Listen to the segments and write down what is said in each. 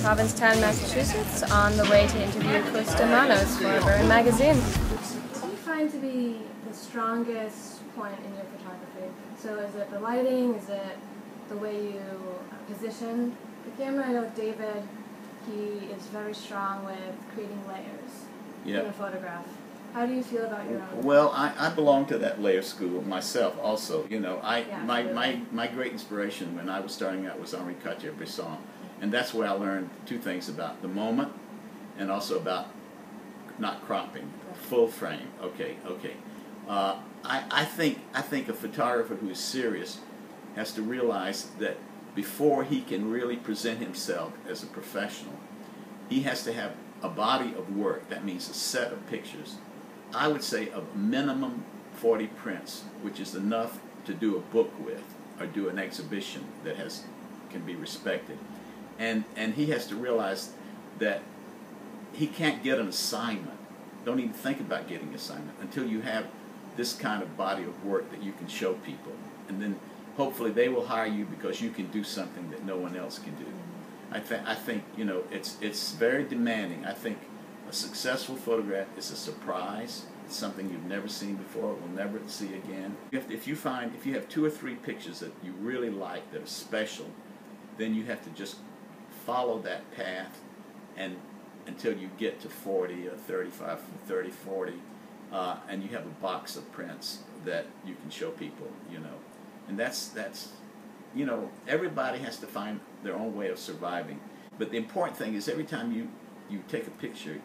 Provincetown, Massachusetts, on the way to interview Costa Manos for Burn magazine. What do you find to be the strongest point in your photography? So is it the lighting? Is it the way you position the camera? I know David, he is very strong with creating layers in a photograph. How do you feel about your own? Well, I belong to that layer school myself also. You know, my great inspiration when I was starting out was Henri Cartier-Bresson. And that's where I learned two things about the moment and also about not cropping, full frame. Okay. I think a photographer who is serious has to realize that before he can really present himself as a professional, he has to have a body of work. That means a set of pictures. I would say a minimum 40 prints, which is enough to do a book with or do an exhibition that can be respected. And he has to realize that he can't get an assignment. Don't even think about getting an assignment until you have this kind of body of work that you can show people. And then hopefully they will hire you because you can do something that no one else can do. I think you know, it's very demanding. I think a successful photograph is a surprise. It's something you've never seen before, will never see again. If you have 2 or 3 pictures that you really like that are special, then you have to just follow that path and until you get to 40 or 35, 30, 40, and you have a box of prints that you can show people, you know. And that's you know, everybody has to find their own way of surviving. But the important thing is every time you take a picture,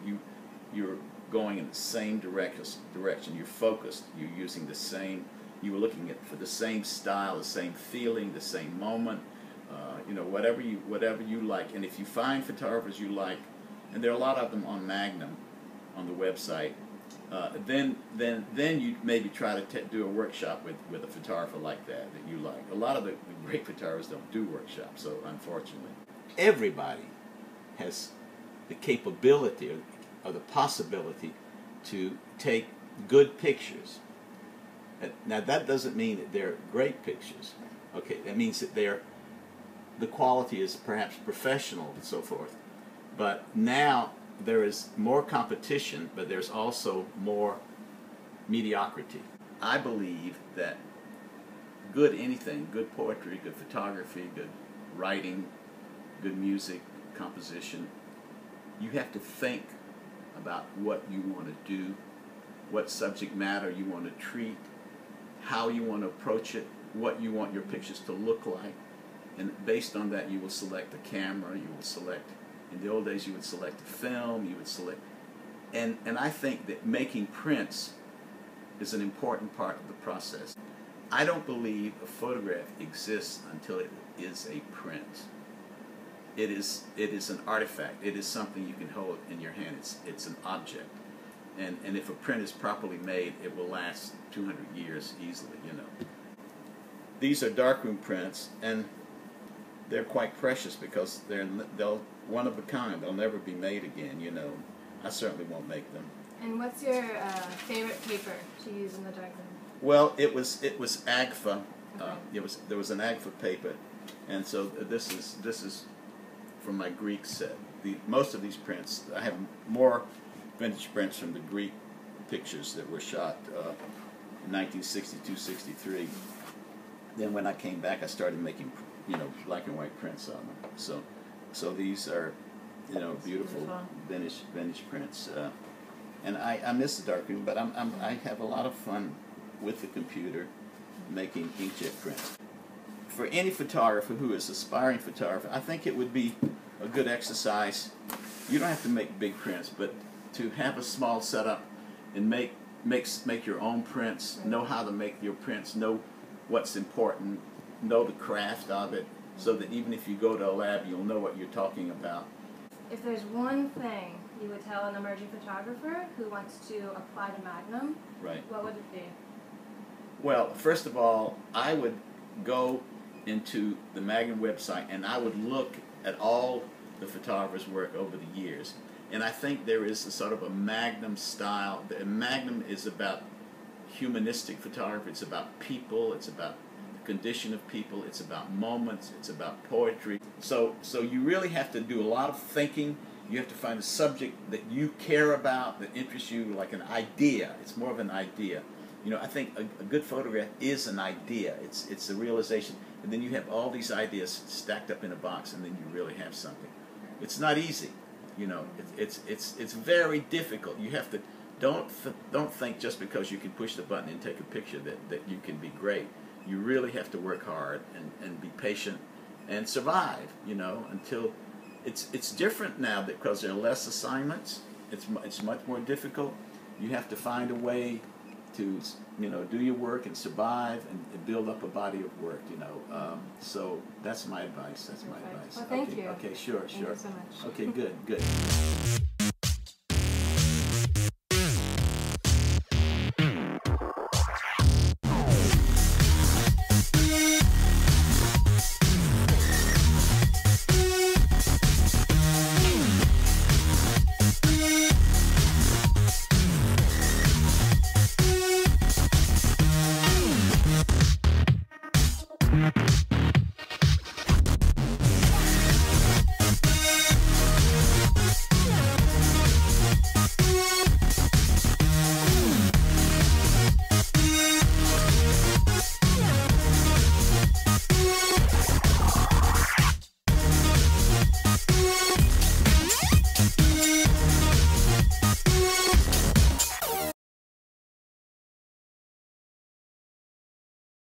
you're going in the same direction. You're focused. You're using the same. You're looking for the same style, the same feeling, the same moment. You know, whatever you like. And if you find photographers you like, and there are a lot of them on Magnum, on the website, then you maybe try to do a workshop with a photographer like that you like. A lot of the great photographers don't do workshops, so unfortunately. Everybody has the capability or the possibility to take good pictures. Now that doesn't mean that they're great pictures. Okay, that means that the quality is perhaps professional and so forth. But now there is more competition, but there's also more mediocrity. I believe that good anything, good poetry, good photography, good writing, good music, composition, you have to think about what you want to do, what subject matter you want to treat, how you want to approach it, what you want your pictures to look like, and based on that you will select the camera, you will select, in the old days you would select a film, you would select, and I think that making prints is an important part of the process. I don't believe a photograph exists until it is a print. It is an artifact. It is something you can hold in your hand. It's an object. And if a print is properly made, it will last 200 years easily, you know. These are darkroom prints, and they're quite precious because they'll one of a kind. They'll never be made again, you know. I certainly won't make them. And what's your favorite paper to use in the darkroom? Well, it was AGFA. Okay. There was an AGFA paper, and so this is from my Greek set. Most of these prints, I have more vintage prints from the Greek pictures that were shot in 1962-63. Then when I came back, I started making, you know, black and white prints on them. So these are, you know, beautiful vintage prints. And I miss the darkroom, but I have a lot of fun with the computer making inkjet prints. For any photographer who is aspiring photographer, I think it would be a good exercise. You don't have to make big prints, but to have a small setup and make your own prints, know how to make your prints, know what's important, know the craft of it, so that even if you go to a lab, you'll know what you're talking about. If there's one thing you would tell an emerging photographer who wants to apply to Magnum, right, what would it be? Well, first of all, I would go into the Magnum website and I would look at all the photographers' work over the years. And I think there is a sort of a Magnum style. The Magnum is about humanistic photography. It's about people. It's about condition of people. It's about moments. It's about poetry. So you really have to do a lot of thinking. You have to find a subject that you care about, that interests you, like an idea. It's more of an idea. You know, I think a good photograph is an idea. It's a realization. And then you have all these ideas stacked up in a box, and then you really have something. It's not easy. You know, it's very difficult. You have to, don't think just because you can push the button and take a picture that you can be great. You really have to work hard and be patient and survive, you know, until it's different now because there are less assignments. It's much more difficult. You have to find a way to, you know, do your work and survive and build up a body of work, you know. So that's my advice. That's my advice. Well, thank you. Okay, sure. Thank you so much. Okay, good.